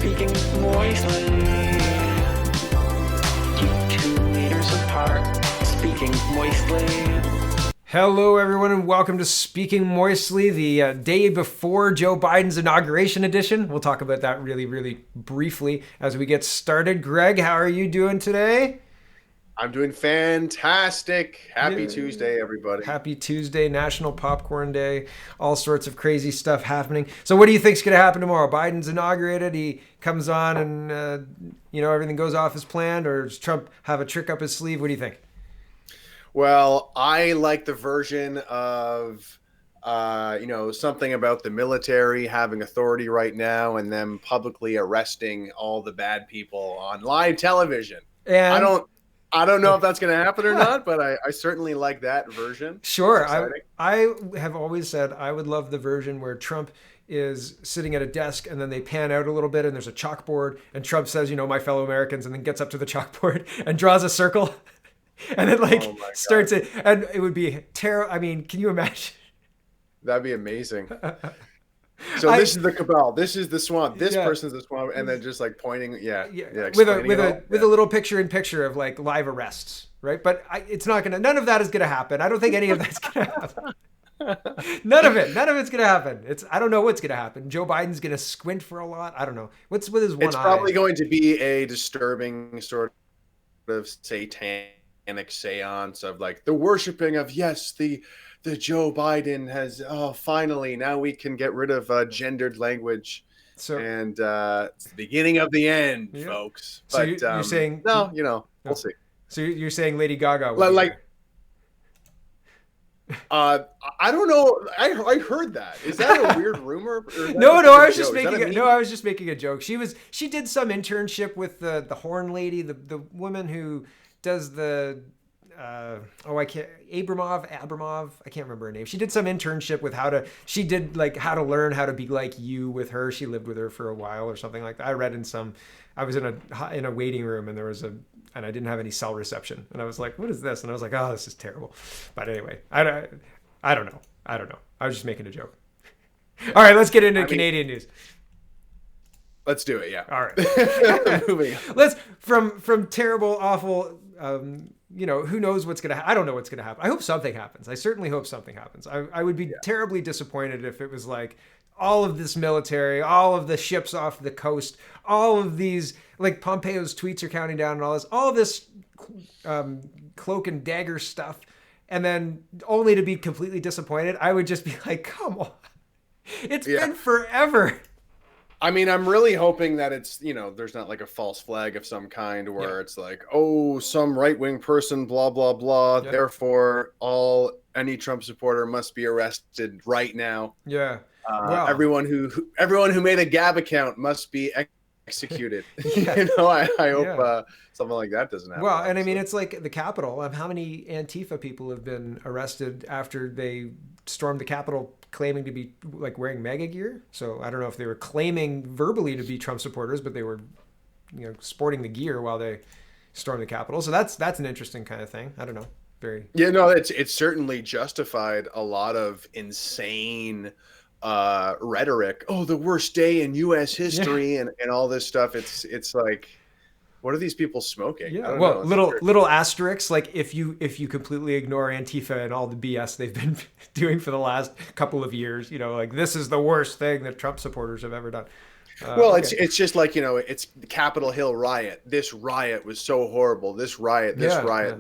speaking moistly. Keep 2 meters apart, speaking moistly. Hello, everyone, and welcome to Speaking Moistly, the day before Joe Biden's inauguration edition. We'll talk about that really, really briefly as we get started. Greg, how are you doing today? I'm doing fantastic. Happy Yeah. Tuesday, everybody. Happy Tuesday, National Popcorn Day, all sorts of crazy stuff happening. So, what do you think's going to happen tomorrow? Biden's inaugurated. He comes on, and everything goes off as planned, or does Trump have a trick up his sleeve? What do you think? Well, I like the version of something about the military having authority right now and them publicly arresting all the bad people on live television. And I don't know if that's going to happen or not, but I certainly like that version. Sure. I have always said I would love the version where Trump is sitting at a desk and then they pan out a little bit and there's a chalkboard and Trump says, my fellow Americans, and then gets up to the chalkboard and draws a circle and then starts it. And it would be terrible. I mean, can you imagine? That'd be amazing. So this is the cabal. This is the swamp. This person's the swamp, and then just like pointing, with a little picture of like live arrests, right? But none of that is gonna happen. I don't think any of that's gonna happen. None of it's gonna happen. I don't know what's gonna happen. Joe Biden's gonna squint for a lot. I don't know what's with his one eye. It's probably going to be a disturbing sort of satanic seance of like the worshiping of the Joe Biden has finally now we can get rid of gendered language. So it's the beginning of the end, folks. So but you're saying we'll see. So you're saying Lady Gaga I don't know. I heard that. Is that a weird rumor? No. I was just making I was just making a joke. She did some internship with the horn lady, the woman who does the Abramov. I can't remember her name. She did some internship with how to learn how to be like you with her. She lived with her for a while or something like that. I was in a waiting room and and I didn't have any cell reception. And I was like, what is this? And I was like, oh, this is terrible. But anyway, I don't know. I was just making a joke. All right, let's get into Canadian news. Let's do it. Yeah. All right. Moving on. Let's from terrible, awful, who knows what's going to happen? I don't know what's going to happen. I hope something happens. I certainly hope something happens. I would be terribly disappointed if it was like all of this military, all of the ships off the coast, all of these, like Pompeo's tweets are counting down and all of this cloak and dagger stuff. And then only to be completely disappointed. I would just be like, come on. It's been forever. I mean, I'm really hoping that it's, there's not like a false flag of some kind where it's like, oh, some right-wing person, blah, blah, blah. Yeah. Therefore, any Trump supporter must be arrested right now. Yeah. Wow. Everyone who made a Gab account must be executed. I hope something like that doesn't happen. Well, and I mean, it's like the Capitol. How many Antifa people have been arrested after they stormed the Capitol claiming to be like wearing MAGA gear? So I don't know if they were claiming verbally to be Trump supporters, but they were, sporting the gear while they stormed the Capitol. So that's an interesting kind of thing. I don't know. It's certainly justified a lot of insane rhetoric. Oh, the worst day in U.S. history and all this stuff. It's like, what are these people smoking? Yeah. Well, little asterisks, like if you completely ignore Antifa and all the BS they've been doing for the last couple of years, like this is the worst thing that Trump supporters have ever done. It's just like, it's the Capitol Hill riot. This riot was so horrible. This riot, this riot.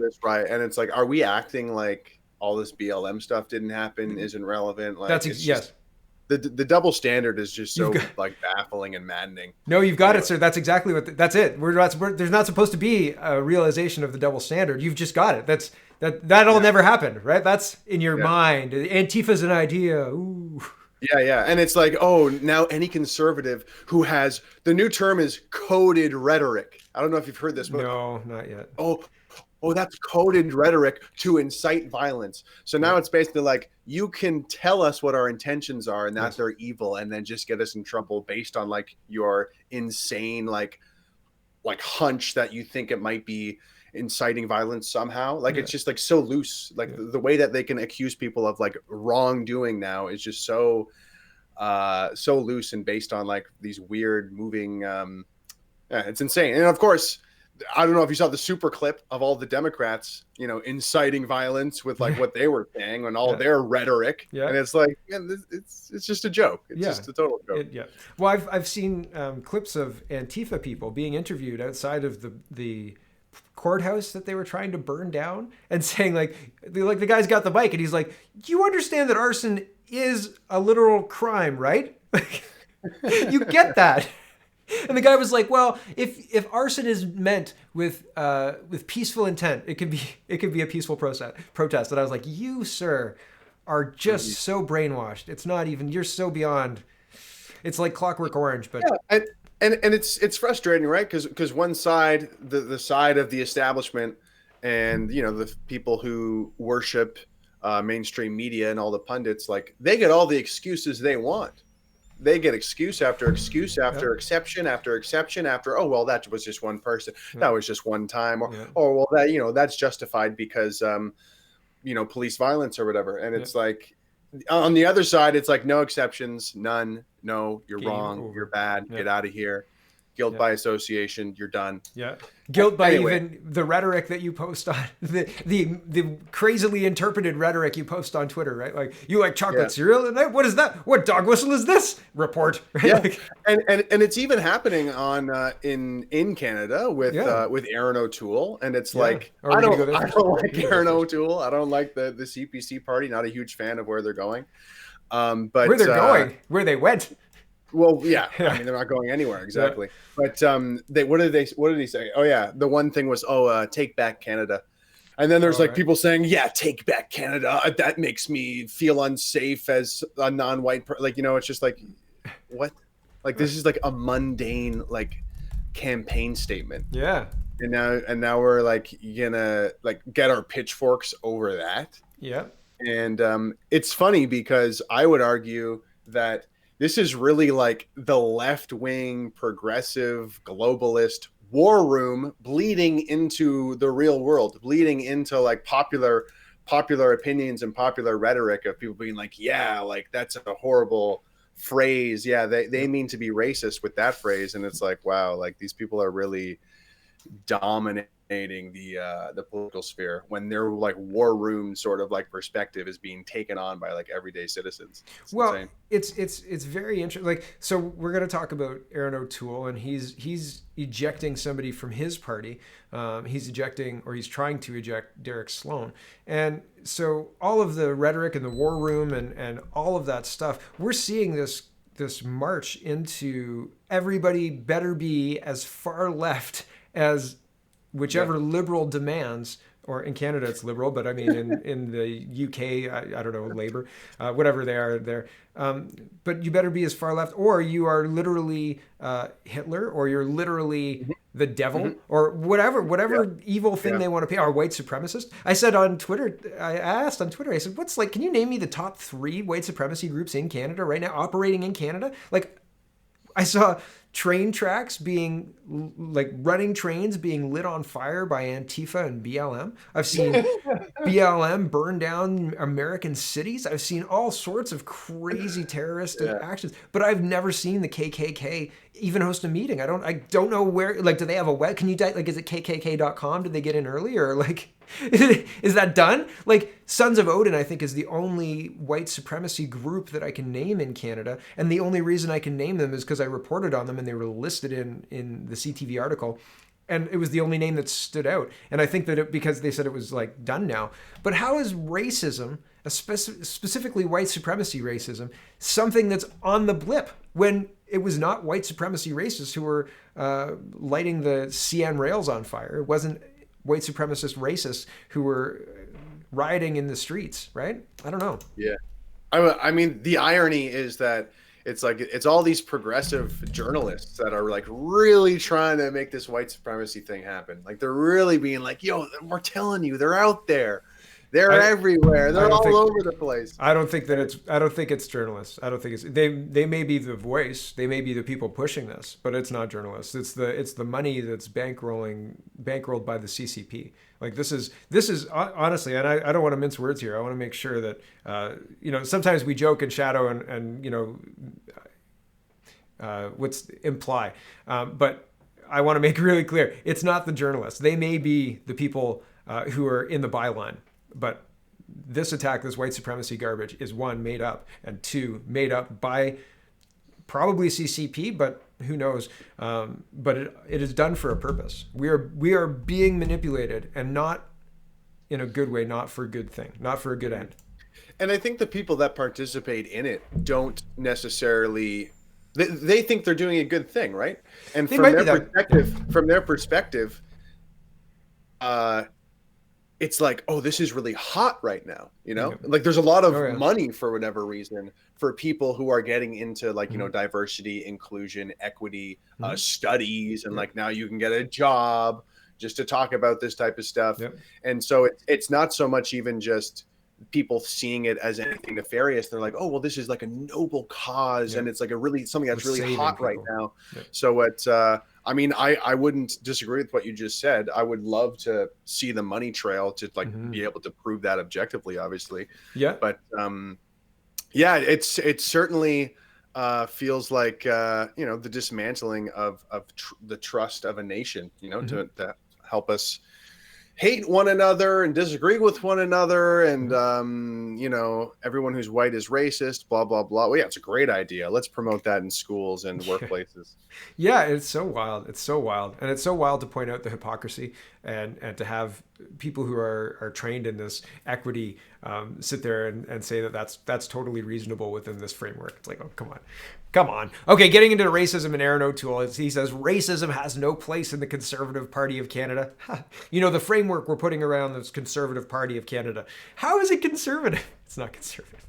And it's like, are we acting like all this BLM stuff didn't happen, isn't relevant? Like yes. The double standard is just so baffling and maddening. No, you've got it, sir. That's exactly that's it. There's not supposed to be a realization of the double standard. You've just got it. That'll never happen, right? That's in your mind. Antifa's an idea. Ooh. Yeah. And it's like, oh, now any conservative who has the new term is coded rhetoric. I don't know if you've heard this. But, no, not yet. Oh, that's coded rhetoric to incite violence. So now it's basically like, you can tell us what our intentions are and that they're evil and then just get us in trouble based on like your insane, like hunch that you think it might be inciting violence somehow. Like it's just like so loose. Like the way that they can accuse people of like wrongdoing now is just so so loose and based on like these weird moving. Yeah, it's insane. And of course, I don't know if you saw the super clip of all the Democrats, inciting violence with like what they were saying and all their rhetoric. Yeah. And it's like, man, it's just a joke. It's just a total joke. Well, I've seen clips of Antifa people being interviewed outside of the courthouse that they were trying to burn down and saying like the guy's got the mic and he's like, you understand that arson is a literal crime, right? You get that. And the guy was like, well, if arson is meant with peaceful intent, it could be a peaceful protest. And I was like, you, sir, are just so brainwashed. It's not even, you're so beyond. It's like Clockwork Orange, but and it's frustrating, right? Because one side, the side of the establishment, and the people who worship mainstream media and all the pundits, like they get all the excuses they want. They get excuse after excuse after exception after exception after, oh, well, that was just one person. That was just one time. Or, oh, well, that, that's justified because, police violence or whatever. And it's like, on the other side, it's like no exceptions, none. No, you're wrong. You're bad. Get out of here. Guilt by association. You're done. Yeah. Guilt by even the rhetoric that you post on the crazily interpreted rhetoric you post on Twitter, right? Like, you like chocolate cereal and what is that? What dog whistle is this? Report. Right? Yeah. And it's even happening on in Canada with Aaron O'Toole, and it's like I don't like Aaron O'Toole. I don't like the CPC party. Not a huge fan of where they're going. But where they're going, where they went. Well, yeah. I mean, they're not going anywhere exactly. But what did he say? Oh yeah, the one thing was take back Canada, and then there's people saying take back Canada. That makes me feel unsafe as a non-white it's just like what? Like this is like a mundane like campaign statement. Yeah. And now we're like gonna like get our pitchforks over that. Yeah. And it's funny because I would argue that this is really like the left-wing, progressive, globalist war room bleeding into the real world, bleeding into like popular opinions and popular rhetoric of people being like, like that's a horrible phrase. Yeah, they mean to be racist with that phrase. And it's like, wow, like these people are really dominating the political sphere when their like war room sort of like perspective is being taken on by like everyday citizens. It's very interesting. Like, so we're going to talk about Aaron O'Toole, and he's ejecting somebody from his party. He's trying to eject Derek Sloan. And so all of the rhetoric in the war room and all of that stuff, we're seeing this march into everybody better be as far left as whichever liberal demands, or in Canada it's liberal, but I mean in the UK, I don't know, Labour, whatever they are there. But you better be as far left, or you are literally Hitler, or you're literally the devil, or whatever evil thing they want to pay, or white supremacist. I said on Twitter, I asked on Twitter, I said, can you name me the top 3 white supremacy groups in Canada right now, operating in Canada? Like, I saw train tracks being running trains being lit on fire by Antifa and BLM. I've seen BLM burn down American cities. I've seen all sorts of crazy terrorist actions, but I've never seen the KKK even host a meeting. I don't know where, like, do they have a web? Can you is it kkk.com? Did they get in early, or like, is that done? Like, Sons of Odin, I think, is the only white supremacy group that I can name in Canada. And the only reason I can name them is because I reported on them and they were listed in the CTV article. And it was the only name that stood out. And I think that because they said it was like done now. But how is racism, specifically white supremacy racism, something that's on the blip when it was not white supremacy racists who were lighting the CN rails on fire? It wasn't white supremacist racists who were rioting in the streets, right? I don't know. Yeah. I mean, the irony is that it's all these progressive journalists that are like really trying to make this white supremacy thing happen. Like they're really being like, yo, we're telling you, they're out there. They're everywhere. I They're don't all think- over the place. I don't think it's journalists. I don't think it's they may be the voice, they may be the people pushing this, but it's not journalists. It's the money that's bankrolled by the CCP. Like this is honestly, and I don't want to mince words here. I want to make sure that sometimes we joke and shadow and what's imply, but I want to make really clear, it's not the journalists. They may be the people who are in the byline, but this attack, this white supremacy garbage, is one, made up, and two, made up by probably CCP, but who knows? But it is done for a purpose. We are being manipulated, and not in a good way, not for a good thing, not for a good end. And I think the people that participate in it don't necessarily. They think they're doing a good thing, right? And from their perspective, it's like, oh, this is really hot right now. Like there's a lot of money for whatever reason for people who are getting into like, diversity, inclusion, equity, studies. And like, now you can get a job just to talk about this type of stuff. Yep. And so it's not so much even just people seeing it as anything nefarious. They're like, oh, well, this is like a noble cause. And it's like something that's really hot people right now. Yep. So I wouldn't disagree with what you just said. I would love to see the money trail to be able to prove that objectively, obviously. Yeah. But it certainly feels like the dismantling of the trust of a nation. To help us hate one another and disagree with one another, and everyone who's white is racist, blah blah blah. Well, yeah, it's a great idea. Let's promote that in schools and workplaces. Yeah, it's so wild. And it's so wild to point out the hypocrisy and to have people who are trained in this equity sit there and say that that's totally reasonable within this framework. It's like, oh, come on. Okay, getting into racism, and Aaron O'Toole, he says racism has no place in the Conservative Party of Canada. The framework we're putting around this Conservative Party of Canada. How is it conservative? It's not conservative.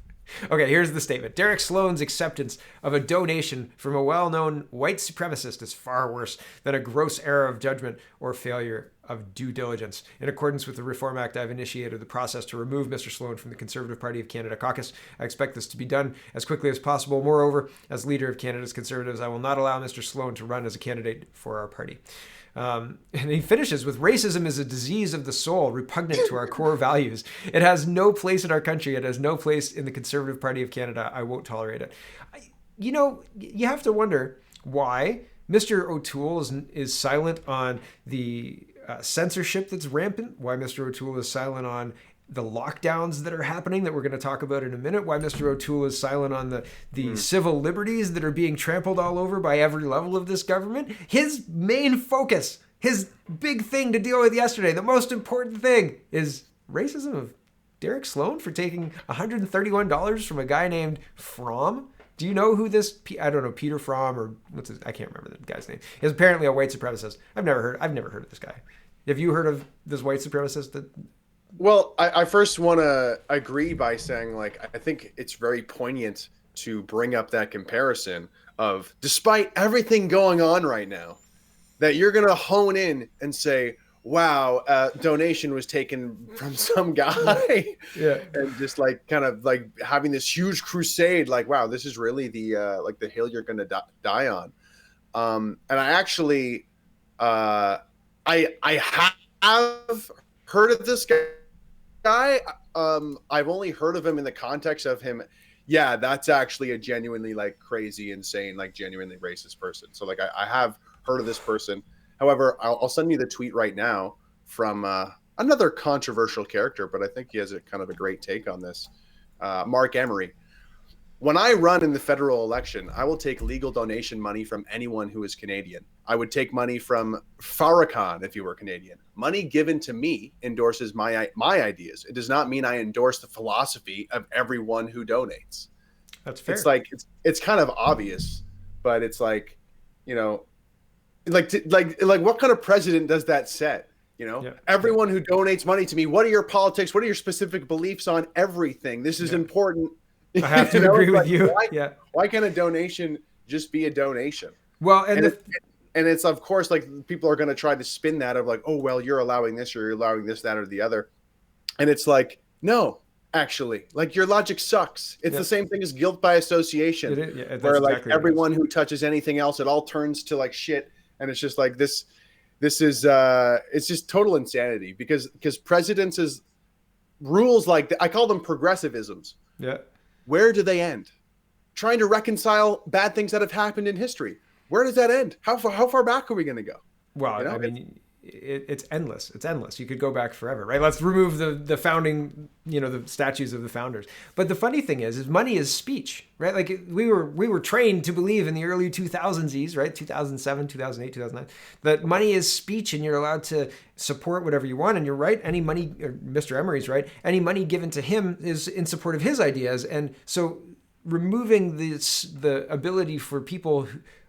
Okay, here's the statement. Derek Sloan's acceptance of a donation from a well-known white supremacist is far worse than a gross error of judgment or failure of due diligence. In accordance with the Reform Act, I've initiated the process to remove Mr. Sloan from the Conservative Party of Canada caucus. I expect this to be done as quickly as possible. Moreover, as leader of Canada's Conservatives, I will not allow Mr. Sloan to run as a candidate for our party. And he finishes with, racism is a disease of the soul, repugnant to our core values. It has no place in our country. It has no place in the Conservative Party of Canada. I won't tolerate it. You have to wonder why Mr. O'Toole is silent on the censorship that's rampant, why Mr. O'Toole is silent on the lockdowns that are happening that we're going to talk about in a minute, why Mr. O'Toole is silent on the civil liberties that are being trampled all over by every level of this government. His main focus, his big thing to deal with yesterday, the most important thing, is racism of Derek Sloan for taking $131 from a guy named Fromm. Do you know who this, I don't know, Peter Fromm, or I can't remember the guy's name. He's apparently a white supremacist. I've never heard of this guy. Have you heard of this white supremacist? Well, I first want to agree by saying, I think it's very poignant to bring up that comparison of, despite everything going on right now, that you're going to hone in and say, wow, donation was taken from some guy. Yeah. And just kind of having this huge crusade, wow, this is really the hill you're going to die on. And I actually, I have heard of this guy. I've only heard of him in the context of him. Yeah, that's actually a genuinely crazy, insane, genuinely racist person. So I have heard of this person. However, I'll send you the tweet right now from another controversial character, but I think he has a kind of a great take on this. Mark Emery. When I run in the federal election, I will take legal donation money from anyone who is Canadian. I would take money from Farrakhan if he were Canadian. Money given to me endorses my ideas. It does not mean I endorse the philosophy of everyone who donates. That's fair. It's it's kind of obvious, but it's what kind of president does that set? Everyone who donates money to me, what are your politics? What are your specific beliefs on everything? This is important. I have to agree with you. Why can't a donation just be a donation? Well, and it's of course people are going to try to spin that of oh, well, you're allowing this or you're allowing this, that, or the other. And it's No, actually, like your logic sucks. It's the same thing as guilt by association, That's where like exactly everyone who touches anything else, it all turns to like shit, and it's just like this. This is it's just total insanity because presidents is rules like I call them progressivisms. Yeah. Where do they end? Trying to reconcile bad things that have happened in history. Where does that end? How far back are we going to go? Well, you know, I mean, it's endless. It's endless. You could go back forever, right? Let's remove the founding, you know, the statues of the founders. But the funny thing is money is speech, right? Like we were trained to believe in the early 2000s, right? 2007, 2008, 2009, that money is speech and you're allowed to support whatever you want. And you're right. Any money, Mr. Emery's right. Any money given to him is in support of his ideas. And so removing the ability for people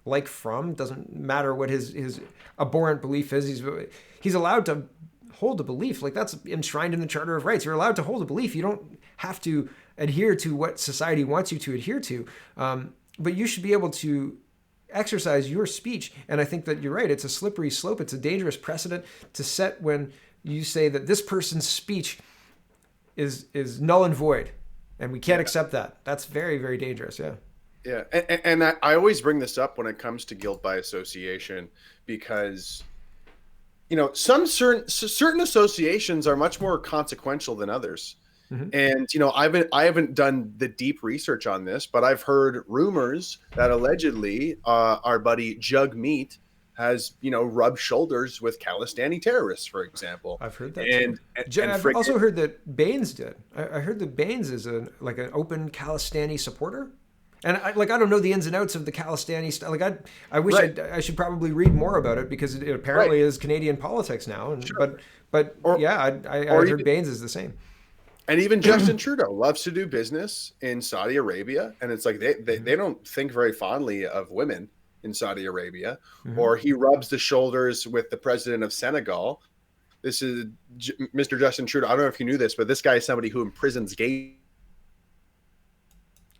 like Fromm, doesn't matter what his abhorrent belief is, he's allowed to hold a belief. Like that's enshrined in the Charter of Rights. You're allowed to hold a belief. You don't have to adhere to what society wants you to adhere to, but you should be able to exercise your speech. And I think that you're right. It's a slippery slope. It's a dangerous precedent to set when you say that this person's speech is null and void. And we can't accept that. That's very, very dangerous. Yeah. Yeah. And I always bring this up when it comes to guilt by association, because, you know, some certain associations are much more consequential than others. Mm-hmm. And, you know, I haven't done the deep research on this, but I've heard rumors that allegedly our buddy Jagmeet has, you know, rubbed shoulders with Khalistani terrorists, for example. I've heard that. And I've also heard that Baines did. I heard that Baines is an open Khalistani supporter. And I don't know the ins and outs of the Khalistani stuff. Like I wish I should probably read more about it because it apparently is Canadian politics now. And, sure. But I heard Baines is the same. And even Justin Trudeau loves to do business in Saudi Arabia, and it's like they don't think very fondly of women in Saudi Arabia. Mm-hmm. Or he rubs the shoulders with the president of Senegal. This is Mr. Justin Trudeau. I don't know if you knew this, but this guy is somebody who imprisons gay.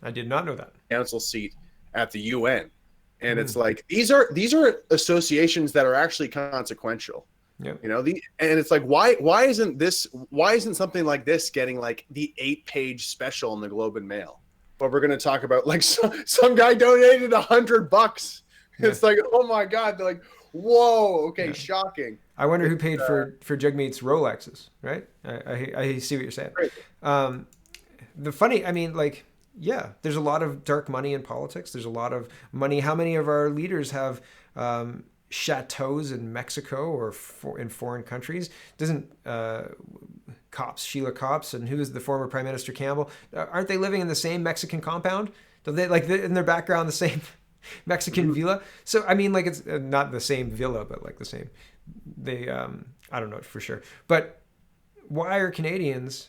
I did not know that. Council seat at the UN. And it's like these are associations that are actually consequential. Yeah. You know, and it's like why isn't something like this getting like the 8-page special in the Globe and Mail? But we're going to talk about like some guy donated $100. Yeah. It's like, oh my God, they're like, whoa, okay, shocking. I wonder who paid for Jagmeet's Rolexes, right? I see what you're saying. The funny, I mean, like, yeah, there's a lot of dark money in politics. There's a lot of money. How many of our leaders have chateaus in Mexico or in foreign countries? Doesn't Sheila Copps, and who is the former Prime Minister Campbell? Aren't they living in the same Mexican compound? Don't they, like, in their background, the same Mexican villa? So, I mean, like, it's not the same villa, but like the same. They, I don't know for sure. But why are Canadians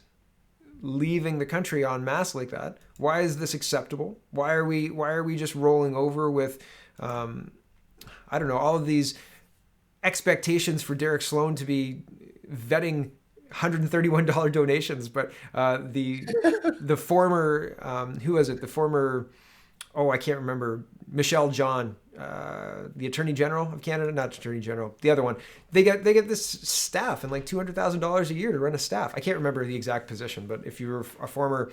leaving the country en masse like that? Why is this acceptable? Why are we just rolling over with, I don't know, all of these expectations for Derek Sloan to be vetting $131 donations, but the former who was it? The former, I can't remember, Michelle John, the Attorney General of Canada, not Attorney General, the other one. They get this staff and like $200,000 a year to run a staff. I can't remember the exact position, but if you were a former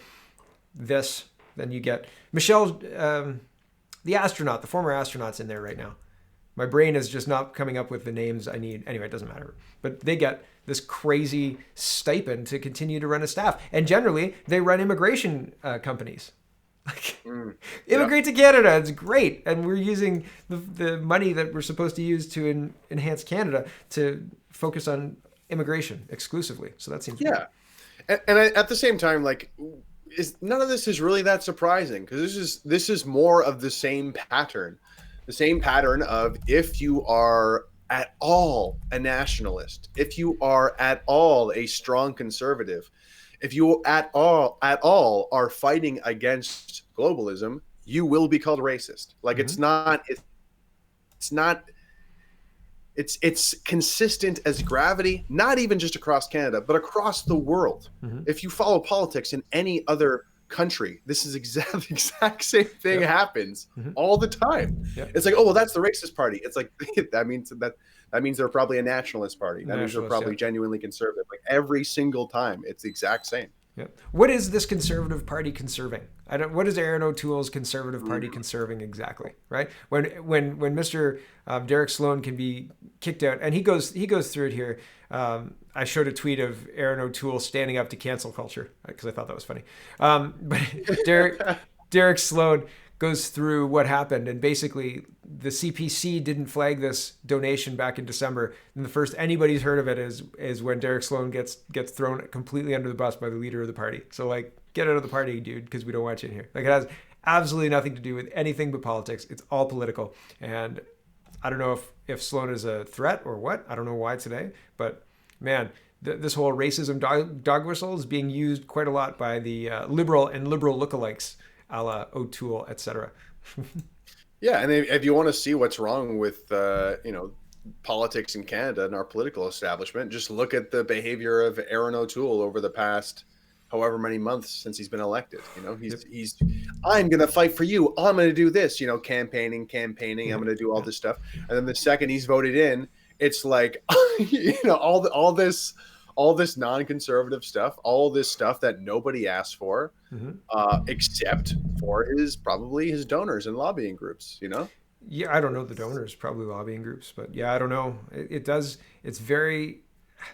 this, then you get Michelle, the astronaut, the former astronaut's in there right now. My brain is just not coming up with the names I need. Anyway, it doesn't matter. But they get this crazy stipend to continue to run a staff. And generally, they run immigration companies. Like, immigrate to Canada. It's great. And we're using the money that we're supposed to use to enhance Canada to focus on immigration exclusively. So that seems great. And at the same time, like, none of this is really that surprising, because this is more of the same pattern. The same pattern of, if you are at all a nationalist, if you are at all a strong conservative, if you at all are fighting against globalism, you will be called racist. Like, it's consistent as gravity, not even just across Canada, but across the world. If you follow politics in any other country, this is the exact same thing happens all the time. It's like, oh, well, that's the racist party. It's like, that means they're probably a nationalist party. That means they're probably genuinely conservative. Like, every single time, it's the exact same. Yep. What is this Conservative Party conserving? What is Aaron O'Toole's Conservative Party conserving exactly? Right? When Mr. Derek Sloan can be kicked out, and he goes through it here. I showed a tweet of Aaron O'Toole standing up to cancel culture because I thought that was funny. But Derek Sloan goes through what happened, and basically the CPC didn't flag this donation back in December, and the first anybody's heard of it is when Derek Sloan gets thrown completely under the bus by the leader of the party. So like, get out of the party, dude, because we don't want you in here. Like, it has absolutely nothing to do with anything but politics. It's all political, and I don't know if Sloan is a threat or what. I don't know why today, but man, this whole racism dog whistle is being used quite a lot by the liberal and liberal lookalikes, a la O'Toole, etc. Yeah, and if you want to see what's wrong with politics in Canada and our political establishment, just look at the behavior of Aaron O'Toole over the past however many months since he's been elected. He's I'm going to fight for you. I'm going to do this, campaigning. I'm going to do all this stuff. And then the second he's voted in, it's like, all this non-conservative stuff, all this stuff that nobody asked for, except for probably his donors and lobbying groups, Yeah, I don't know the donors, probably lobbying groups, but yeah, I don't know. It's very,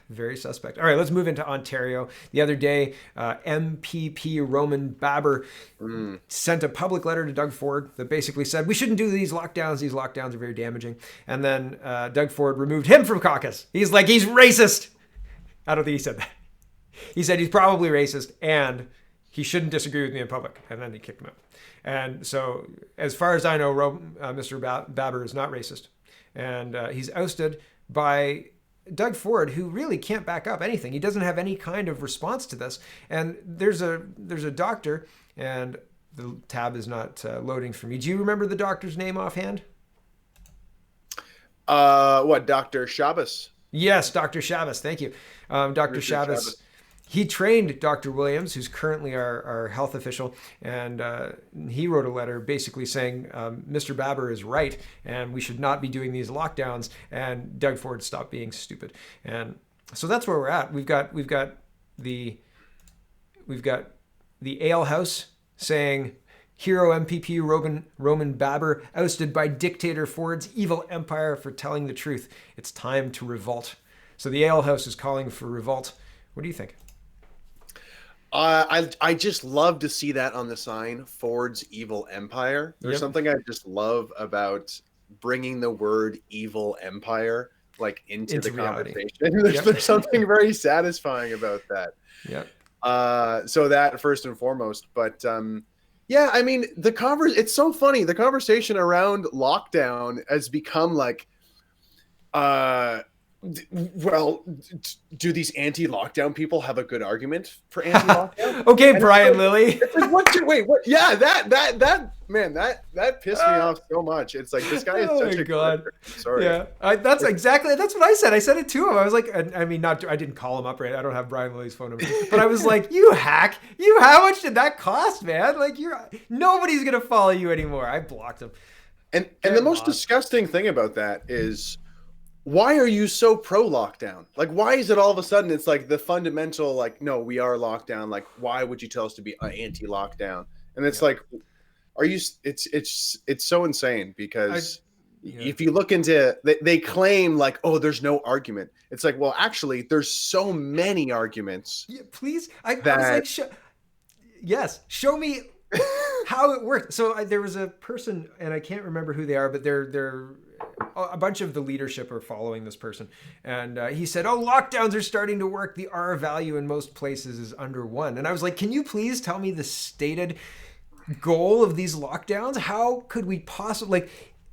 very suspect. All right, let's move into Ontario. The other day, MPP Roman Baber sent a public letter to Doug Ford that basically said, we shouldn't do these lockdowns. These lockdowns are very damaging. And then Doug Ford removed him from caucus. He's like, he's racist. I don't think he said that. He said he's probably racist and he shouldn't disagree with me in public. And then he kicked him out. And so, as far as I know, Mr. Baber is not racist. And he's ousted by Doug Ford, who really can't back up anything. He doesn't have any kind of response to this. And there's a doctor, and the tab is not loading for me. Do you remember the doctor's name offhand? Dr. Shabbos? Yes, Dr. Shabbos. Thank you. Dr. Shabbos. He trained Dr. Williams, who's currently our health official, and he wrote a letter basically saying Mr. Baber is right, and we should not be doing these lockdowns, and Doug Ford stopped being stupid. And so that's where we're at. We've got the Ale House saying hero MPP Roman Baber ousted by dictator Ford's evil empire for telling the truth. It's time to revolt. So the Ale House is calling for revolt. What do you think? I just love to see that on the sign, Ford's evil empire. There's something I just love about bringing the word evil empire like into the reality. Conversation. There's something very satisfying about that. Yeah. So that first and foremost, but yeah, I mean it's so funny. The conversation around lockdown has become like, do these anti-lockdown people have a good argument for anti-lockdown? Okay, Brian Lilly. What? Yeah, that pissed me off so much. It's like, this guy is such a god. Sorry. Yeah, that's what I said. I said it to him. I was like, I didn't call him up, right? I don't have Brian Lilly's phone number, but I was like, you hack, how much did that cost, man? Like, nobody's gonna follow you anymore. I blocked him. And the most disgusting thing about that is, why are you so pro lockdown? Like, why is it all of a sudden it's like the fundamental, like, no, we are locked down. Like, why would you tell us to be anti lockdown? And it's like, it's so insane because if you look into, they claim like, oh, there's no argument. It's like, well, actually there's so many arguments. Yeah, please. I was like, show me how it worked. So there was a person, and I can't remember who they are, but they're a bunch of the leadership are following this person. And he said, oh, lockdowns are starting to work. The R value in most places is under 1. And I was like, can you please tell me the stated goal of these lockdowns? How could we possibly, like,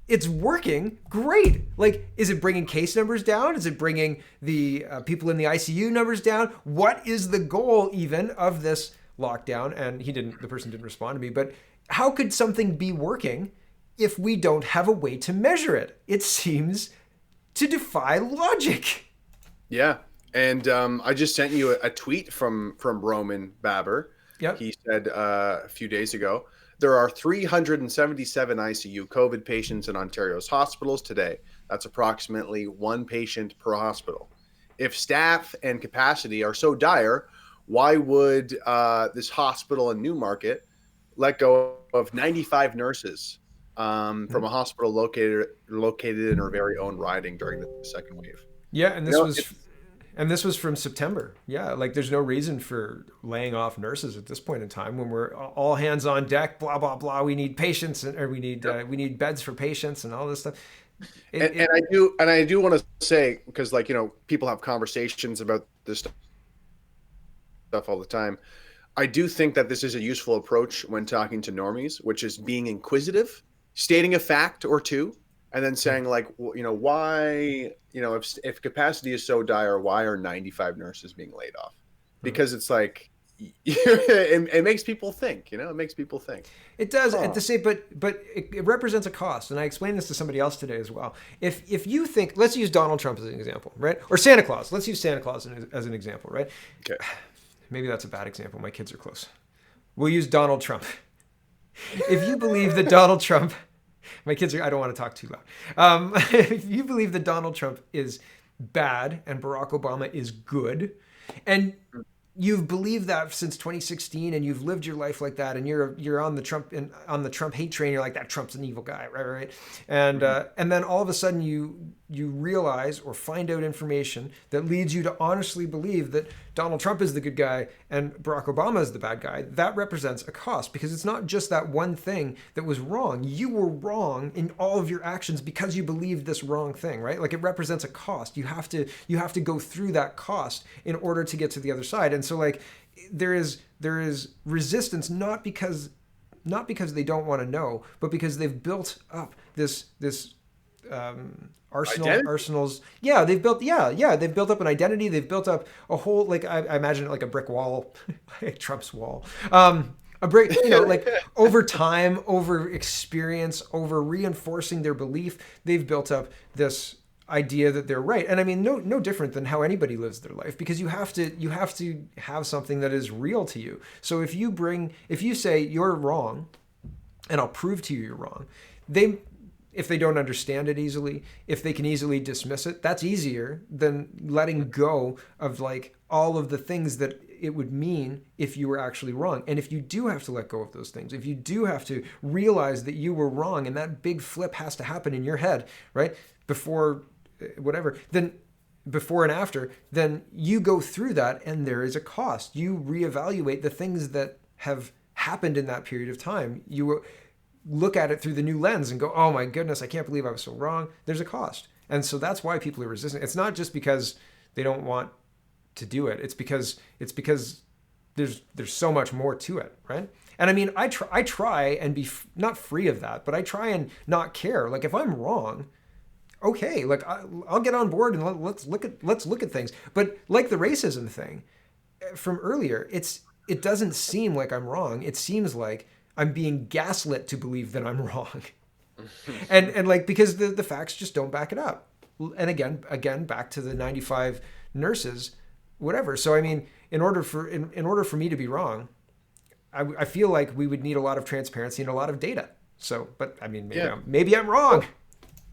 it's working great. Like, is it bringing case numbers down? Is it bringing the people in the ICU numbers down? What is the goal even of this lockdown? And the person didn't respond to me, but how could something be working if we don't have a way to measure it? It seems to defy logic. Yeah. And I just sent you a tweet from Roman Baber. Yep. He said a few days ago, there are 377 ICU COVID patients in Ontario's hospitals today. That's approximately 1 patient per hospital. If staff and capacity are so dire, why would this hospital in Newmarket let go of 95 nurses from a hospital located in her very own riding during the second wave? Yeah, and You this know, was from September. Yeah, like there's no reason for laying off nurses at this point in time when we're all hands on deck. Blah blah blah. We need patients, or we need beds for patients and all this stuff. and I do want to say, because like, you know, people have conversations about this stuff all the time. I do think that this is a useful approach when talking to normies, which is being inquisitive, stating a fact or two, and then saying like, you know, why, you know, if capacity is so dire, why are 95 nurses being laid off? Because it's like, it makes people think, you know, it makes people think. It does at the same, but it represents a cost, and I explained this to somebody else today as well. If you think, let's use Donald Trump as an example, right? Or Santa Claus. Let's use Santa Claus as an example, right? Okay. Maybe that's a bad example. My kids are close. We'll use Donald Trump. If you believe that Donald Trump, my kids are, I don't want to talk too loud. If you believe that Donald Trump is bad and Barack Obama is good, and you've believed that since 2016, and you've lived your life like that, and you're on the Trump hate train. You're like, that Trump's an evil guy, right? And then all of a sudden you realize or find out information that leads you to honestly believe that Donald Trump is the good guy and Barack Obama is the bad guy. That represents a cost, because it's not just that one thing that was wrong. You were wrong in all of your actions because you believed this wrong thing, right? Like, it represents a cost. You have to go through that cost in order to get to the other side. And so like there is resistance, not because they don't want to know, but because they've built up this arsenals. Yeah, they've built up an identity. They've built up a whole, like, I imagine it like a brick wall, like Trump's wall. A brick, you know, like over time, over experience, over reinforcing their belief, they've built up this idea that they're right. And I mean, no different than how anybody lives their life, because you have to have something that is real to you. So if you say you're wrong and I'll prove to you you're wrong, if they don't understand it easily, if they can easily dismiss it, that's easier than letting go of like all of the things that it would mean if you were actually wrong. And if you do have to let go of those things, if you do have to realize that you were wrong, and that big flip has to happen in your head, right? Before and after, then you go through that, and there is a cost. You reevaluate the things that have happened in that period of time. You look at it through the new lens and go, oh my goodness, I can't believe I was so wrong. There's a cost. And so that's why people are resistant. It's not just because they don't want to do it. It's because there's so much more to it, right? And I mean, I try and be not free of that, but I try and not care. Like, if I'm wrong, okay, like I'll get on board and let's look at things. But like the racism thing from earlier, it doesn't seem like I'm wrong. It seems like I'm being gaslit to believe that I'm wrong. and like, because the facts just don't back it up. And again, back to the 95 nurses, whatever. So I mean, in order for me to be wrong, I feel like we would need a lot of transparency and a lot of data. So, but I mean, maybe I'm wrong.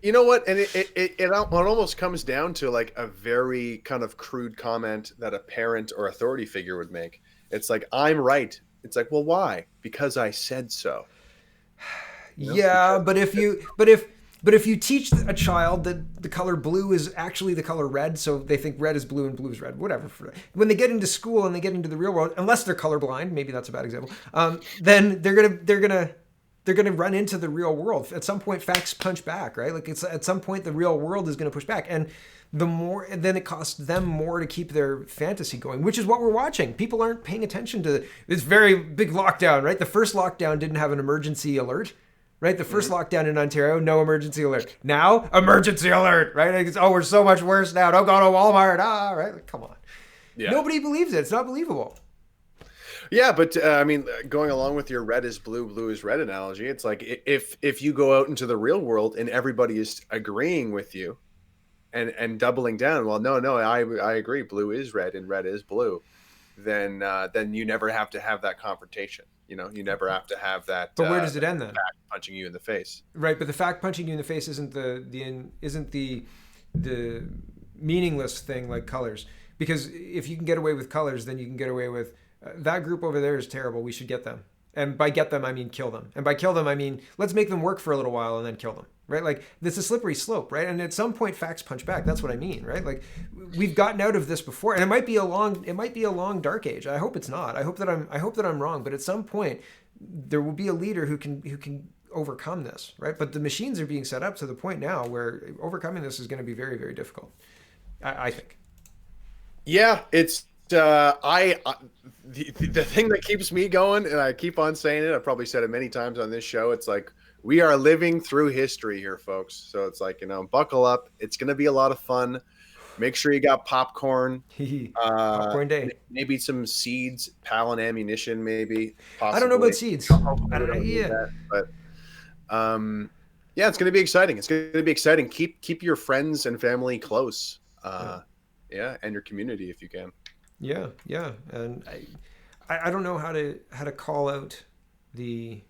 You know what? And it almost comes down to like a very kind of crude comment that a parent or authority figure would make. It's like, I'm right. It's like, well, why? Because I said so. You know? Yeah, but if you teach a child that the color blue is actually the color red, so they think red is blue and blue is red, whatever. When they get into school and they get into the real world, unless they're colorblind, maybe that's a bad example, then they're gonna run into the real world. At some point, facts punch back, right? Like, it's at some point the real world is gonna push back, and then it costs them more to keep their fantasy going, which is what we're watching. People aren't paying attention to this very big lockdown, right? The first lockdown didn't have an emergency alert. Right? The first lockdown in Ontario, no emergency alert. Now, emergency alert, right? Like, we're so much worse now. Don't go to Walmart. Right? Like, come on. Yeah. Nobody believes it. It's not believable. Yeah, but I mean, going along with your red is blue, blue is red analogy, it's like if you go out into the real world and everybody is agreeing with you and doubling down, well, no, I agree, blue is red and red is blue, then you never have to have that confrontation. You know, you never have to have that. But where does it end then? Fact punching you in the face. Right, but the fact punching you in the face isn't the meaningless thing like colors. because if you can get away with colors, then you can get away with that group over there is terrible. We should get them. And by get them, I mean kill them. And by kill them, I mean let's make them work for a little while and then kill them, right? Like this is a slippery slope, right? And at some point, facts punch back. That's what I mean, right? Like we've gotten out of this before, and it might be a long dark age. I hope it's not. I hope that I'm wrong. But at some point, there will be a leader who can overcome this, right? But the machines are being set up to the point now where overcoming this is going to be very, very difficult. I think. Yeah, it's the thing that keeps me going, and I keep on saying it. I've probably said it many times on this show. It's like we are living through history here, folks. So it's like, buckle up. It's going to be a lot of fun. Make sure you got popcorn. Popcorn day. Maybe some seeds, pal, and ammunition. Maybe. Possibly. I don't know about seeds. But yeah, it's going to be exciting. It's going to be exciting. Keep your friends and family close. Yeah, and your community if you can. Yeah, and I don't know how to call out the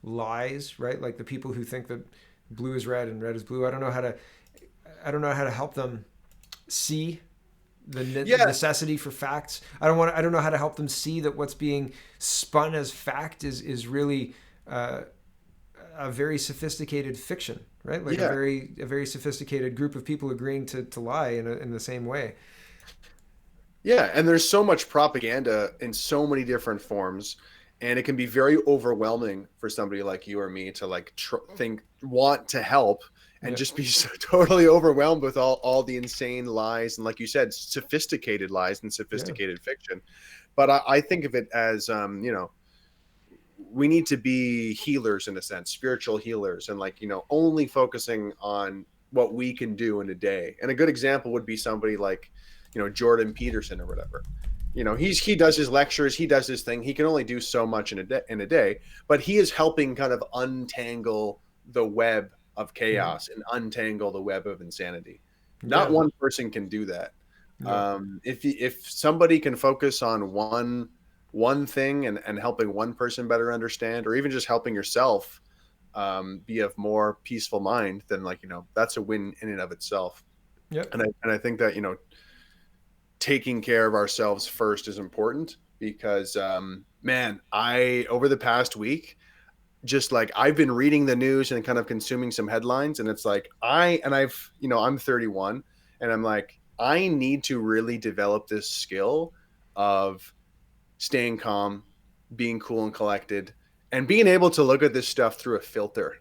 lies, right? Like the people who think that blue is red and red is blue. I don't know how to help them see the necessity for facts. I don't know how to help them see that what's being spun as fact is really a very sophisticated fiction, right? Like a very sophisticated group of people agreeing to lie in the same way. Yeah, and there's so much propaganda in so many different forms, and it can be very overwhelming for somebody like you or me to like want to help and just be so totally overwhelmed with all the insane lies and, like you said, sophisticated lies and sophisticated fiction. But I think of it as we need to be healers in a sense, spiritual healers, and only focusing on what we can do in a day. And a good example would be somebody like Jordan Peterson or whatever. He does his lectures, he does his thing. He can only do so much in a day, but he is helping kind of untangle the web of chaos and untangle the web of insanity. Not one person can do that. If somebody can focus on one thing and helping one person better understand, or even just helping yourself be of more peaceful mind, then that's a win in and of itself. And I think that taking care of ourselves first is important, because over the past week, just I've been reading the news and kind of consuming some headlines, and it's like I'm 31, and I'm like, I need to really develop this skill of staying calm, being cool and collected, and being able to look at this stuff through a filter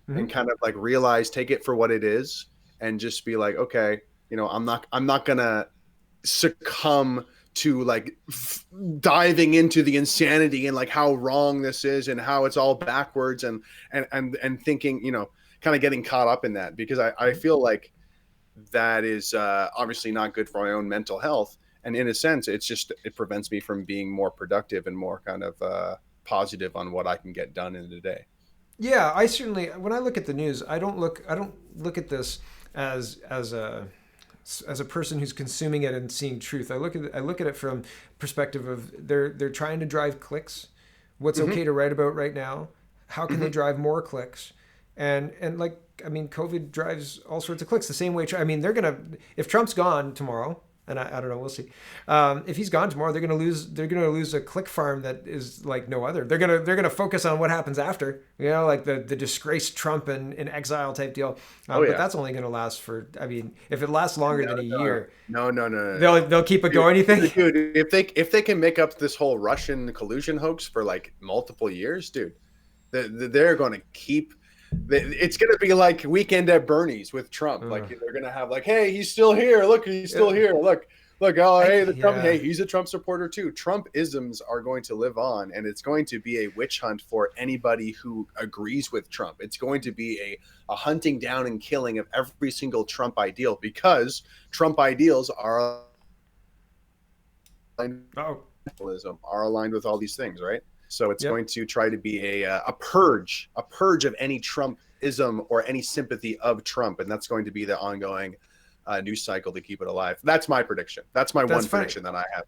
and kind of realize, take it for what it is, and just be like, okay, I'm not gonna succumb to diving into the insanity and how wrong this is and how it's all backwards and thinking, kind of getting caught up in that, because I feel like that is obviously not good for my own mental health. And in a sense, it prevents me from being more productive and more kind of positive on what I can get done in a day. Yeah, I certainly, when I look at the news, I don't look at this as a person who's consuming it and seeing truth. I look at it from perspective of they're trying to drive clicks. What's okay to write about right now? How can they drive more clicks? And COVID drives all sorts of clicks the same way. If Trump's gone tomorrow, and I don't know, we'll see. If he's gone tomorrow, they're gonna lose a click farm that is like no other. They're gonna focus on what happens after, the disgraced Trump in exile type deal. But that's only gonna last for, if it lasts longer than a year. No. They'll keep it going, you think? Dude, if they can make up this whole Russian collusion hoax for multiple years, dude, they're gonna keep. It's going to be like Weekend at Bernie's with Trump. They're going to have hey, he's still here. Look, he's still here. Look. Oh, hey, Trump. Hey, he's a Trump supporter too. Trump-isms are going to live on, and it's going to be a witch hunt for anybody who agrees with Trump. It's going to be a hunting down and killing of every single Trump ideal, because Trump ideals are aligned with all these things, right? So it's going to try to be a purge of any Trumpism or any sympathy of Trump, and that's going to be the ongoing news cycle to keep it alive. That's my prediction. That's my prediction that I have.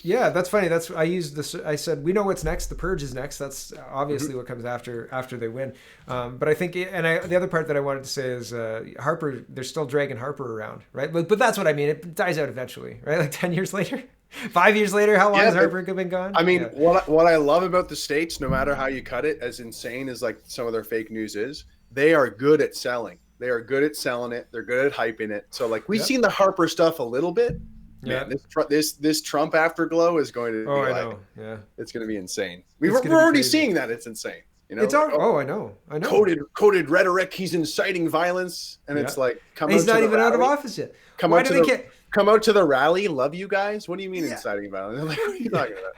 Yeah, that's funny. That's I used this. I said we know what's next. The purge is next. That's obviously what comes after they win. But I think, the other part that I wanted to say is Harper. They're still dragging Harper around, right? But that's what I mean. It dies out eventually, right? Like 10 years later, 5 years later. How long has Harper been gone? I mean, what I love about the States, no matter how you cut it, as insane as like some of their fake news is, they are good at selling. They are good at selling it. They're good at hyping it. So like we've seen the Harper stuff a little bit. Man, this Trump afterglow is going to be I know. Yeah, it's going to be insane. We're already seeing that. It's insane. You know, it's I know. Coded rhetoric. He's inciting violence, and it's like, he's not even out of office yet. Why do they come out to the rally? Love you guys. What do you mean inciting violence? Like, what are you talking about?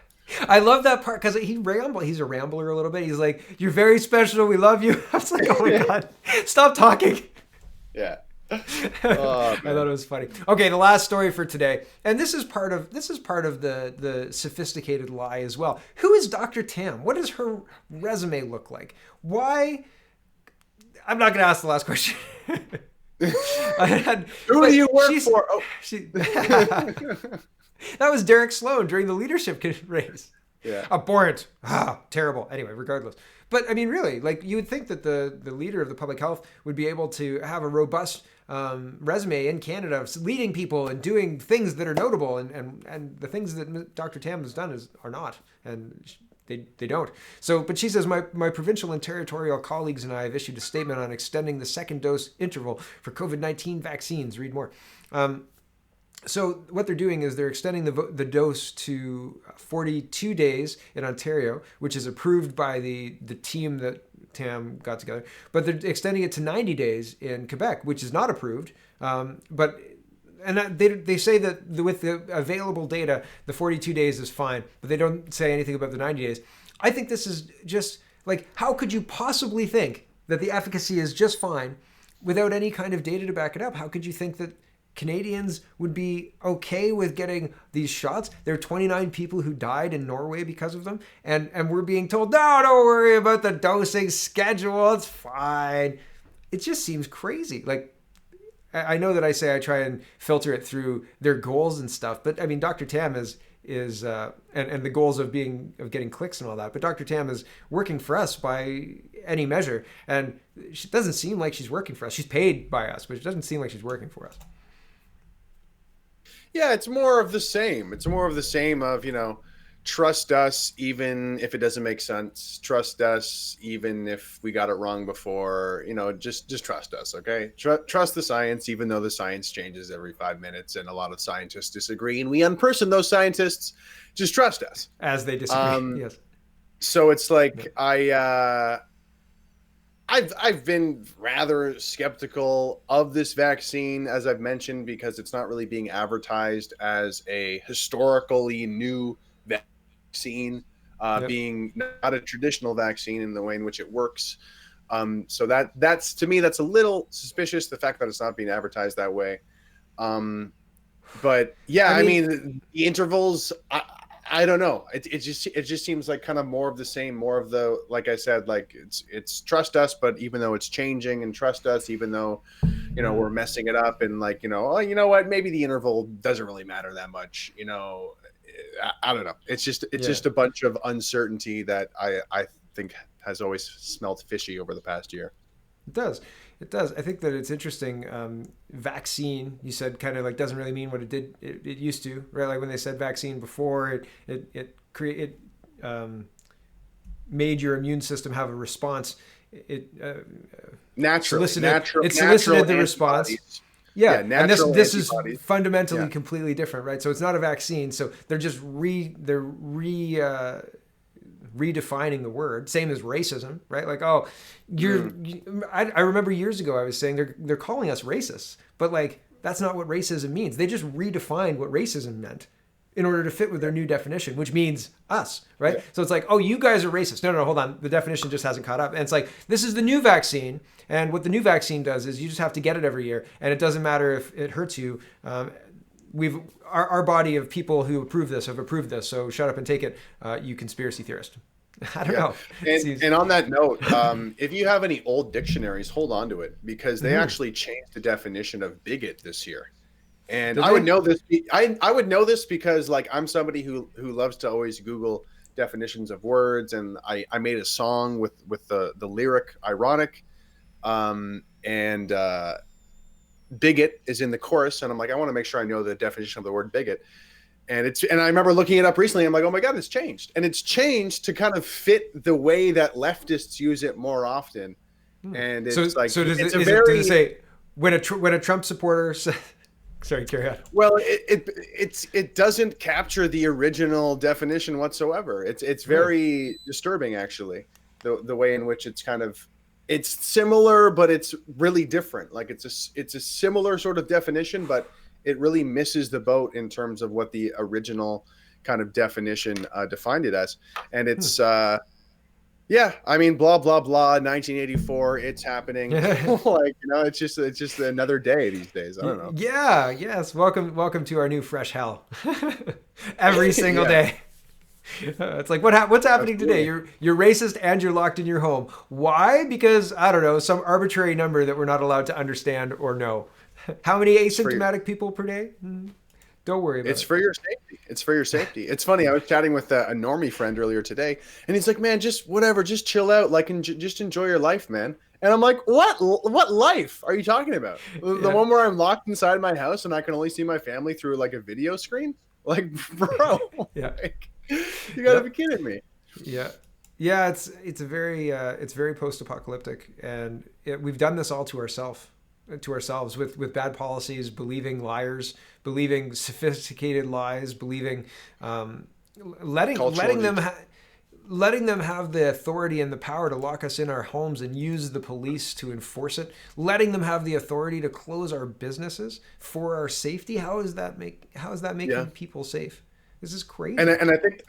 I love that part because he's a rambler a little bit. He's like, "You're very special. We love you." I was like, "Oh my god, stop talking." Yeah. I thought it was funny. Okay, the last story for today, and this is part of the sophisticated lie as well. Who is Dr. Tam? What does her resume look like? Why? I'm not going to ask the last question. Who do you work for? Oh. That was Derek Sloan during the leadership race. Yeah. Abhorrent. Terrible. Anyway, regardless. But I mean, really, like you would think that the leader of the public health would be able to have a robust resume in Canada of leading people and doing things that are notable, and the things that Dr. Tam has done are not, and they don't. So, but she says, my provincial and territorial colleagues and I have issued a statement on extending the second dose interval for COVID-19 vaccines. Read more. So what they're doing is they're extending the dose to 42 days in Ontario, which is approved by the team that Tam got together. But they're extending it to 90 days in Quebec, which is not approved. They say that with the available data, the 42 days is fine, but they don't say anything about the 90 days. I think this is just like, how could you possibly think that the efficacy is just fine without any kind of data to back it up? How could you think that Canadians would be okay with getting these shots? There are 29 people who died in Norway because of them, and we're being told, no, don't worry about the dosing schedule, it's fine. It just seems crazy. Like, I know that I say I try and filter it through their goals and stuff, but I mean, Dr. Tam is and the goals of getting clicks and all that, but Dr. Tam is working for us by any measure, and she doesn't seem like she's working for us. She's paid by us, but it doesn't seem like she's working for us. Yeah, it's more of the same. It's more of the same of, trust us even if it doesn't make sense. Trust us even if we got it wrong before. Just trust us, okay? Trust the science, even though the science changes every 5 minutes and a lot of scientists disagree. And we unperson those scientists. Just trust us. As they disagree, yes. So it's like I've been rather skeptical of this vaccine, as I've mentioned, because it's not really being advertised as a historically new vaccine, being not a traditional vaccine in the way in which it works. So that's to me, that's a little suspicious, the fact that it's not being advertised that way. But yeah, I mean the intervals, I don't know. It just seems like kind of more of the same, more of the, like I said, like it's trust us, but even though it's changing, and trust us, even though, we're messing it up, and like, oh, you know what, maybe the interval doesn't really matter that much. I don't know. It's just a bunch of uncertainty that I think has always smelled fishy over the past year. It does. I think that it's interesting. Vaccine, you said, kind of like doesn't really mean what it did. It used to, right? Like when they said vaccine before, it made your immune system have a response. It solicited the response. Yeah, and this is fundamentally completely different, right? So it's not a vaccine. So they're just redefining the word, same as racism, right? Like, oh, I remember years ago I was saying they're calling us racists, but like that's not what racism means. They just redefined what racism meant in order to fit with their new definition, which means us, right? Yeah. So it's like, oh, you guys are racist. No, hold on. The definition just hasn't caught up. And it's like, this is the new vaccine. And what the new vaccine does is you just have to get it every year. And it doesn't matter if it hurts you. Our body of people who have approved this. So shut up and take it, you conspiracy theorist. I don't know. And on that note, if you have any old dictionaries, hold on to it, because they actually changed the definition of bigot this year. And Did I would they? know this. I would know this because like I'm somebody who loves to always Google definitions of words, and I made a song with the lyric ironic, and bigot is in the chorus, and I'm like I want to make sure I know the definition of the word bigot. And I remember looking it up recently. I'm like, oh my god, it's changed, and it's changed to kind of fit the way that leftists use it more often. And So it's like so it's a does very it say when a Trump supporter sorry, carry on. well, it doesn't capture the original definition whatsoever. It's very disturbing actually, the way in which it's kind of it's similar, but it's really different. Like it's a similar sort of definition, but it really misses the boat in terms of what the original kind of definition defined it as. And it's yeah, I mean, blah blah blah. 1984, it's happening. Like it's just another day these days. I don't know. Yeah, yes. Welcome to our new fresh hell. Every single Yeah. day. It's like what's happening today? Absolutely. You're racist and you're locked in your home. Why? Because I don't know, some arbitrary number that we're not allowed to understand or know. How many asymptomatic people per day? Don't worry about It's it. for your safety. It's for your safety. It's funny. I was chatting with a normie friend earlier today, and he's like, "Man, just whatever, just chill out, like, and just enjoy your life, man." And I'm like, "What? What life are you talking about? The Yeah. one where I'm locked inside my house and I can only see my family through like a video screen? Like, bro, Yeah. like, you gotta Yep. be kidding me." Yeah, yeah. It's very post-apocalyptic, and we've done this all to ourselves with bad policies, believing liars, believing sophisticated lies, believing letting Cultural letting them letting them have the authority and the power to lock us in our homes and use the police to enforce it, letting them have the authority to close our businesses for our safety. How is that making Yeah. people safe? This is crazy. And I think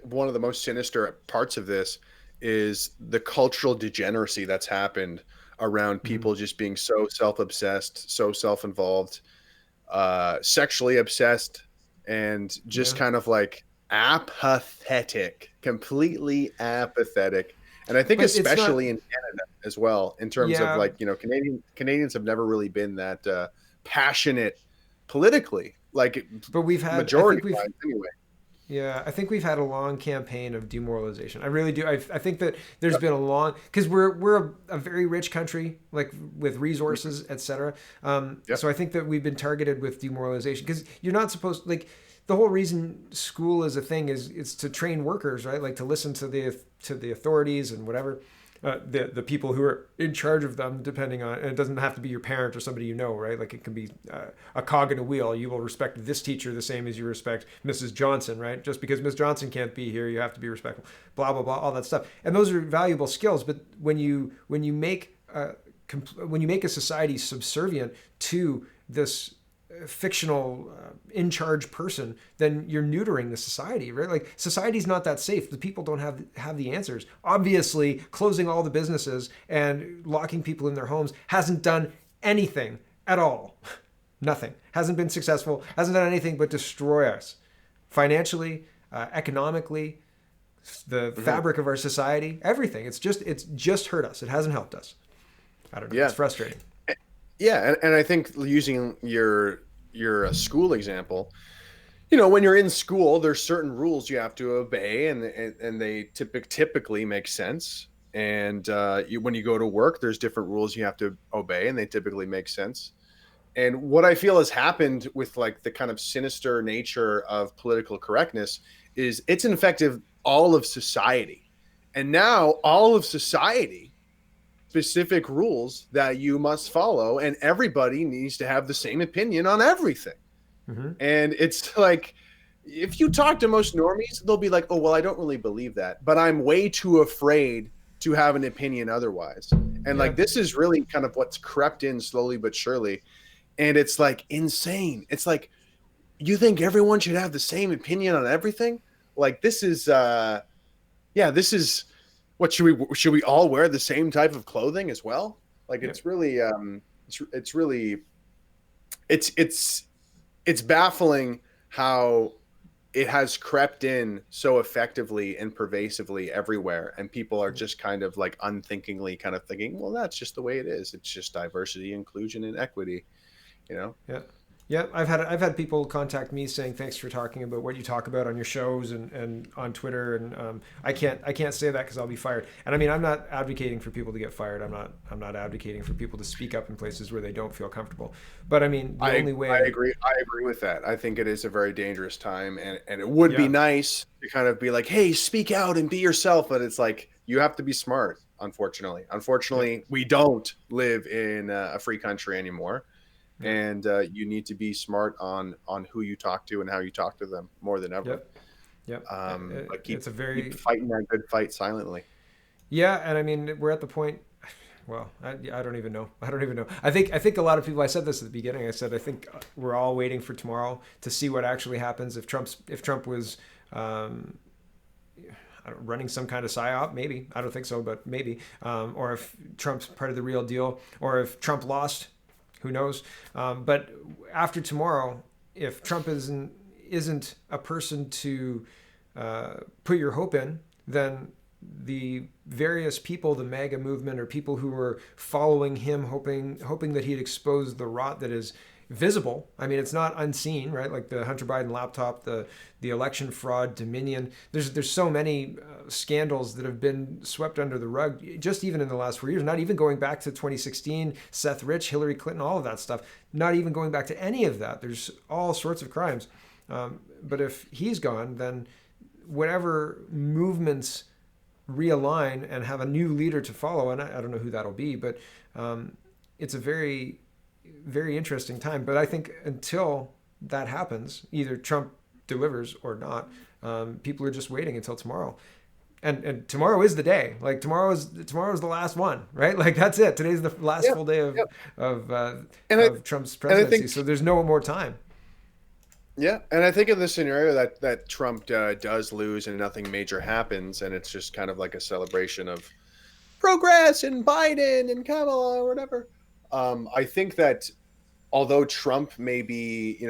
one of the most sinister parts of this is the cultural degeneracy that's happened around people just being so self-obsessed, so self-involved, sexually obsessed, and just Yeah. kind of like apathetic, completely apathetic. And I think But it's not. especially in Canada as well, in terms of Yeah, like, Canadians have never really been that passionate politically, like but majority wise anyway. I think we've had a long campaign of demoralization. I really do. I think that there's been a long, because we're a very rich country, like with resources, etc. Yep. So I think that we've been targeted with demoralization because you're not supposed, like, the whole reason school is a thing is it's to train workers, right? Like to listen to the authorities and whatever. The people who are in charge of them, depending on, and it doesn't have to be your parent or somebody you know, right? Like it can be a cog in a wheel. You will respect this teacher the same as you respect Mrs. Johnson, right? Just because Miss Johnson can't be here, you have to be respectful. Blah blah blah, all that stuff. And those are valuable skills. But when you make a society subservient to this fictional in charge person, then you're neutering the society, right? Like society's not that safe. The people don't have the answers. Obviously, closing all the businesses and locking people in their homes hasn't done anything at all. Nothing. Hasn't been successful. Hasn't done anything but destroy us financially, economically, the fabric of our society, everything. It's just hurt us. It hasn't helped us. I don't know. Yeah. It's frustrating. Yeah, and I think using your school example, when you're in school, there's certain rules you have to obey, and they typically make sense. And when you go to work, there's different rules you have to obey, and they typically make sense. And what I feel has happened with like the kind of sinister nature of political correctness is it's infected all of society, and now all of society specific rules that you must follow, and everybody needs to have the same opinion on everything. And it's like, if you talk to most normies, they'll be like, oh, well, I don't really believe that, but I'm way too afraid to have an opinion otherwise. And like, this is really kind of what's crept in slowly but surely. And it's like insane. It's like, you think everyone should have the same opinion on everything? Like, this is, this is, what should we all wear the same type of clothing as well? Like it's really it's baffling how it has crept in so effectively and pervasively everywhere, and people are just kind of like unthinkingly kind of thinking, well, that's just the way it is. It's just diversity, inclusion, and equity, Yeah. Yeah, I've had people contact me saying thanks for talking about what you talk about on your shows and on Twitter, and I can't say that because I'll be fired. And I mean, I'm not advocating for people to get fired. I'm not advocating for people to speak up in places where they don't feel comfortable. But I mean, the only way. I agree with that. I think it is a very dangerous time, and it would be Yeah. nice to kind of be like, hey, speak out and be yourself. But it's like you have to be smart. Yep. Unfortunately, we don't live in a free country anymore, Yep. and you need to be smart on who you talk to and how you talk to them more than ever. Yep. Yep. But It's a keep very. fighting that good fight silently. Yeah, and I mean, we're at the point. Well, I don't even know. I don't even know. I think a lot of people. I said this at the beginning. I said I think we're all waiting for tomorrow to see what actually happens if Trump was um, running some kind of psyop. Maybe I don't think so, but maybe. Or if Trump's part of the real deal, or if Trump lost, who knows? But after tomorrow, if Trump isn't a person to put your hope in, then the various people, the MAGA movement, or people who were following him, hoping that he'd expose the rot that is visible. I mean, it's not unseen, right? Like the Hunter Biden laptop, the election fraud, Dominion. There's so many scandals that have been swept under the rug, just even in the last 4 years. Not even going back to 2016, Seth Rich, Hillary Clinton, all of that stuff. Not even going back to any of that. There's all sorts of crimes. But if he's gone, then whatever movements realign and have a new leader to follow, and I don't know who that'll be, but it's a very, very interesting time. But I think until that happens, either Trump delivers or not, people are just waiting until tomorrow. And tomorrow is the day. Like tomorrow's the last one, right? Like that's it. Today's the last Yep, full day yep. of And I of Trump's and I presidency. think So there's no more time. Yeah, and I think in the scenario that Trump does lose and nothing major happens, and it's just kind of like a celebration of progress and Biden and Kamala or whatever. I think that although Trump may be,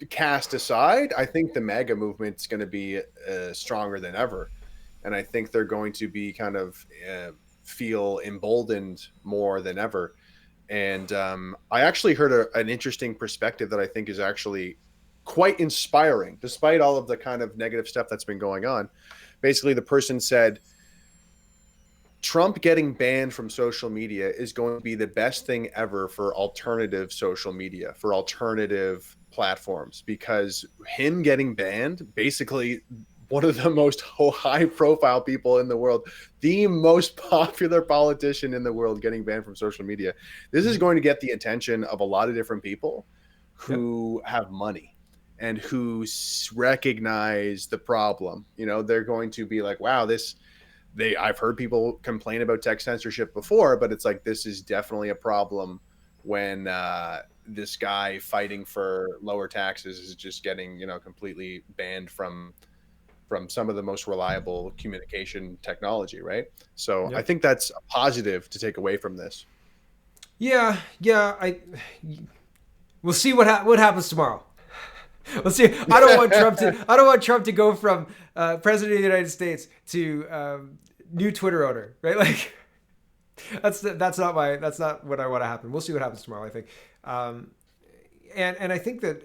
cast aside, I think the MAGA movement's going to be stronger than ever, and I think they're going to be kind of feel emboldened more than ever. And I actually heard an interesting perspective that I think is actually quite inspiring, despite all of the kind of negative stuff that's been going on. Basically, the person said, Trump getting banned from social media is going to be the best thing ever for alternative social media, for alternative platforms, because him getting banned, basically one of the most high profile people in the world, the most popular politician in the world getting banned from social media. This is going to get the attention of a lot of different people Yep. who have money and who recognize the problem. They're going to be like, wow, I've heard people complain about tech censorship before, but it's like, this is definitely a problem when this guy fighting for lower taxes is just getting, completely banned from some of the most reliable communication technology, right? So I Yep. think that's a positive to take away from this. Yeah. Yeah. We'll see what happens tomorrow. Let's see. I don't want Trump to. I don't want Trump to go from president of the United States to new Twitter owner, right? Like that's not what I want to happen. We'll see what happens tomorrow. I think, and I think that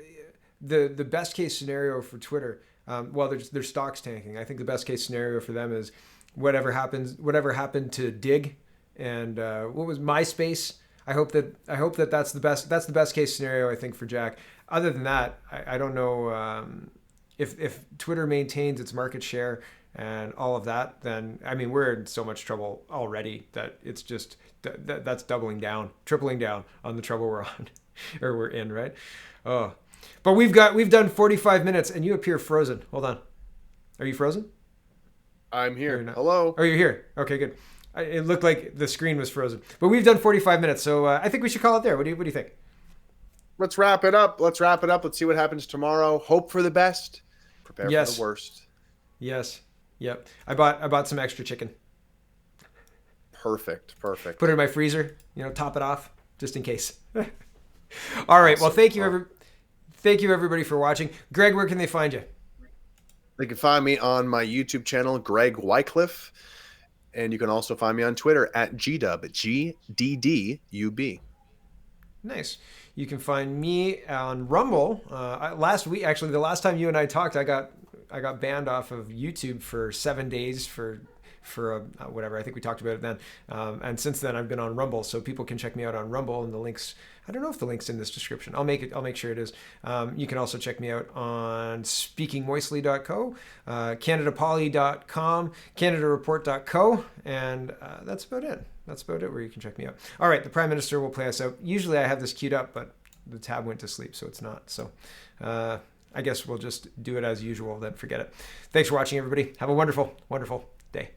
the best case scenario for Twitter, well, their stocks tanking. I think the best case scenario for them is whatever happened to Dig and what was MySpace. I hope that that's the best case scenario, I think, for Jack. Other than that, I don't know if Twitter maintains its market share and all of that, then I mean we're in so much trouble already that it's just that's doubling down, tripling down on the trouble we're on or we're in, right? Oh, but we've done 45 minutes and you appear frozen. Hold on, are you frozen? I'm Or you're here. not? Hello. Oh, you're here. Okay, good. It looked like the screen was frozen, but we've done 45 minutes, so I think we should call it there. What do you think? Let's wrap it up. Let's see what happens tomorrow. Hope for the best. Prepare for Yes. the worst. Yes. Yep. I bought some extra chicken. Perfect. Put it in my freezer. Top it off just in case. All right. Well, Awesome. thank you everybody for watching. Greg, where can they find you? They can find me on my YouTube channel, Greg Wycliffe, and you can also find me on Twitter at GDub, GDDUB. Nice. You can find me on Rumble. Last week, actually, the last time you and I talked, I got banned off of YouTube for 7 days for whatever. I think we talked about it then. And since then, I've been on Rumble, so people can check me out on Rumble. And the links, I don't know if the link's in this description. I'll make sure it is. You can also check me out on speakingmoistly.co, canadapoly.com, canadareport.co, and that's about it. That's about it where you can check me out. All right, the Prime Minister will play us out. Usually I have this queued up, but the tab went to sleep, so it's not. So I guess we'll just do it as usual, then forget it. Thanks for watching, everybody. Have a wonderful, wonderful day.